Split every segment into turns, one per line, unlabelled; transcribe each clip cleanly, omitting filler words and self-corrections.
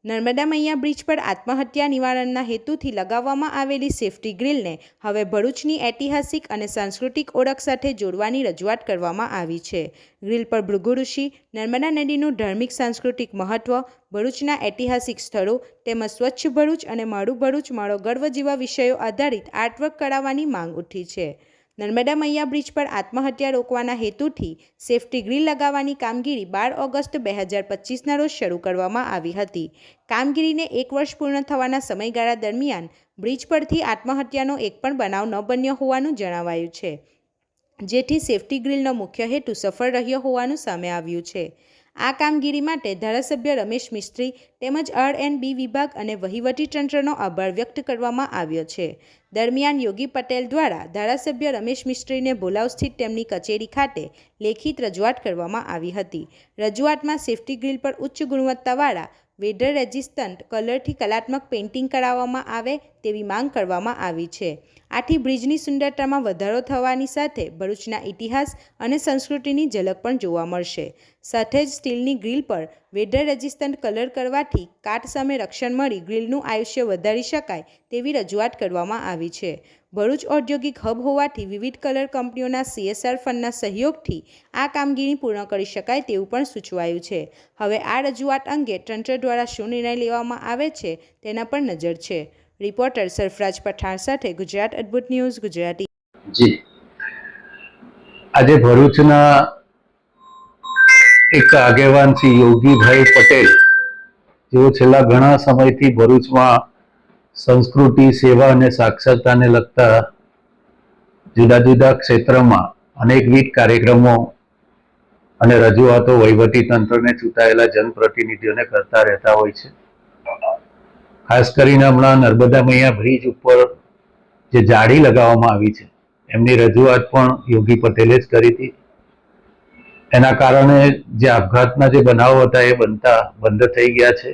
નર્મદા મૈયા bridge પર આત્મહત્યા નિવારણના હેતુથી લગાવવામાં આવેલી સેફટી ગ્રીલને હવે ભરૂચની ઐતિહાસિક અને સાંસ્કૃતિક ઓળખ સાથે જોડવાની રજૂઆત કરવામાં આવી છે. ગ્રીલ પર ભૃગુ ઋષિ, નર્મદા નદીનું ધાર્મિક સાંસ્કૃતિક મહત્વ, ભરૂચના ઐતિહાસિક સ્થળો તેમજ સ્વચ્છ ભરૂચ અને મારું ભરૂચ મારો ગર્વ જેવા વિષયો આધારિત આર્ટવર્ક કરાવવાની માંગ ઉઠી છે. નર્મદા મૈયા બ્રિજ પર આત્મહત્યા રોકવાના હેતુથી સેફટી ગ્રીલ લગાવવાની કામગીરી 12 ઓગસ્ટ 2025ના રોજ શરૂ કરવામાં આવી હતી. કામગીરીને 1 વર્ષ પૂર્ણ થવાના સમયગાળા દરમિયાન બ્રિજ પરથી આત્મહત્યાનો એક પણ બનાવ ન બન્યો હોવાનું જણાવાયું છે, જેથી સેફટી ગ્રીલનો મુખ્ય હેતુ સફળ રહ્યો હોવાનું સામે આવ્યું છે. આ કામગીરી માટે ધારાસભ્ય રમેશ મિસ્ત્રી તેમજ R&B વિભાગ અને વહીવટીતંત્રનો આભાર વ્યક્ત કરવામાં આવ્યો છે. દરમિયાન યોગી પટેલ દ્વારા ધારાસભ્ય રમેશ મિસ્ત્રીને ભોલાવ સ્થિત તેમની કચેરી ખાતે લેખિત રજૂઆત કરવામાં આવી હતી. રજૂઆતમાં સેફટી ગ્રીલ પર ઉચ્ચ ગુણવત્તાવાળા વેધર રેઝિસ્ટન્ટ કલરથી કલાત્મક પેઇન્ટિંગ કરાવવામાં આવે તેવી માંગ કરવામાં આવી છે. આથી બ્રિજની સુંદરતામાં વધારો થવાની સાથે ભરૂચના ઇતિહાસ અને સંસ્કૃતિની ઝલક પણ જોવા મળશે. સાથે જ સ્ટીલની ગ્રીલ પર વેધર રેઝિસ્ટન્ટ કલર કરવાથી કાટ સામે રક્ષણ મળી ગ્રીલનું આયુષ્ય વધારી શકાય તેવી રજૂઆત કરવામાં આવી છે. ભરૂચ ઔદ્યોગિક હબ હોવાથી વિવિધ કલર કંપનીઓના CSR ફંડના સહયોગથી આ કામગીરી પૂર્ણ કરી શકાય તેવું પણ સૂચવાયું છે. હવે આ રજૂઆત અંગે તંત્ર દ્વારા શું નિર્ણય લેવામાં આવે છે તેના પર નજર છે. રિપોર્ટર સરફરાજ પઠાણ સાથે ગુજરાત અદ્ભુત ન્યૂઝ ગુજરાતી.
જી, આજે ભરૂચના એક આગેવાન શ્રી યોગીભાઈ પટેલ જેઓ છેલ્લા ઘણા સમયથી ભરૂચમાં સંસ્કૃતિ, સેવા અને સાક્ષરતાને લગતા જુદા જુદા ક્ષેત્રમાં અનેકવિધ કાર્યક્રમો અને રજૂઆતો વહીવટી તંત્રને ચૂંટાયેલા જનપ્રતિનિધિઓને કરતા રહેતા હોય છે. ખાસ કરીને હમણાં નર્મદા મૈયા બ્રિજ ઉપર જે જાળી લગાવવામાં આવી છે એમની રજૂઆત પણ યોગી પટેલે જ કરી હતી. એના કારણે જે આપઘાતના જે બનાવો હતા એ બનતા બંધ થઈ ગયા છે.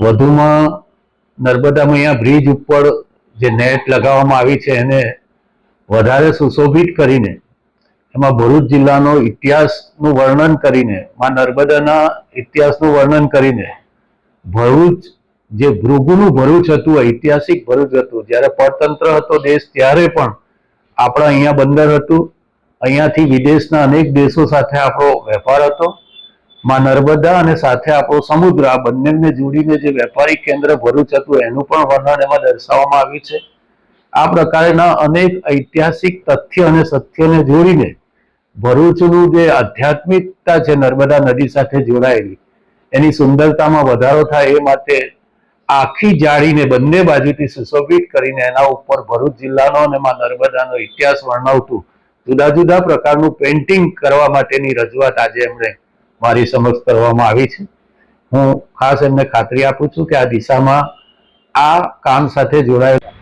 વધુમાં નર્મદા મૈયા બ્રિજ ઉપર જે નેટ લગાવવામાં આવી છે એને વધારે સુશોભિત કરીને એમાં ભરૂચ જિલ્લાનો ઇતિહાસનું વર્ણન કરીને, માં નર્મદાના ઇતિહાસનું વર્ણન કરીને ભરૂચ જે ભૃગુનું ભરૂચ હતું, ઐતિહાસિક ભરૂચ હતું, જ્યારે પરતંત્ર હતો દેશ ત્યારે પણ આપણા અહીંયા બંદર હતું, અહીંયાથી વિદેશના અનેક દેશો સાથે આપણો વેપાર હતો. માં નર્મદા અને સાથે આપણો સમુદ્ર, આ બંનેને જોડીને જે વેપારી કેન્દ્ર ભરૂચ હતું એનું પણ વર્ણન એમાં દર્શાવવામાં આવ્યું છે. આ પ્રકારના અનેક ઐતિહાસિક તથ્ય અને સત્યને જોડીને ભરૂચનું જે આધ્યાત્મિકતા છે નર્મદા નદી સાથે જોડાયેલી એની સુંદરતામાં વધારો થાય એ માટે આખી જાળીને બંને બાજુથી સુશોભિત કરીને એના ઉપર ભરૂચ જિલ્લાનો અને માં નર્મદાનો ઇતિહાસ વર્ણવતું જુદા જુદા પ્રકારનું પેઇન્ટિંગ કરવા માટેની રજૂઆત આજે એમણે મારી સમક્ષ કરવામાં આવી છે. હું ખાસ એમને ખાતરી આપું છું કે આ દિશામાં આ કામ સાથે જોડાયેલા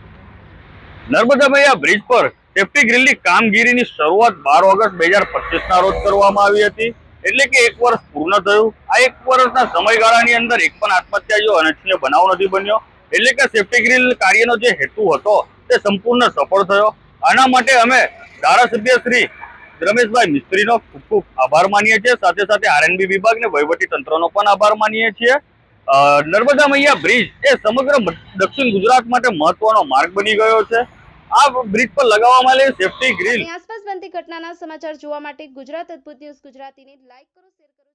નર્મદા મૈયા બ્રિજ પર સેફટી ગ્રીલની કામગીરીની શરૂઆત 12 ઓગસ્ટ 2025ના રોજ કરવામાં આવી હતી. એટલે કે 1 વર્ષ પૂર્ણ થયું. આ 1 વર્ષના સમયગાળાની અંદર એક પણ આત્મહત્યા જેવો અનિચ્છનીય બનાવ નથી બન્યો. એટલે કે સેફટી ગ્રીલ કાર્યનો જે હેતુ હતો તે સંપૂર્ણ સફળ થયો. આના માટે અમે ધારાસભ્ય શ્રી રમેશભાઈ મિસ્ત્રીનો ખૂબ ખૂબ આભાર માનીએ છીએ. સાથે સાથે R&B વિભાગ ને વહીવટી તંત્રનો પણ આભાર માનીએ છીએ. નર્મદા મૈયા બ્રિજ એ સમગ્ર દક્ષિણ ગુજરાત માટે મહત્વનો માર્ગ બની ગયો છે. આ બ્રિજ પર લગાવવામાં આવેલી સેફટી ગ્રીલ
આસપાસ બનતી ઘટનાના સમાચાર જોવા માટે ગુજરાત અદ્ભુત ન્યૂઝ ગુજરાતીને લાઈક કરો, શેર કરો.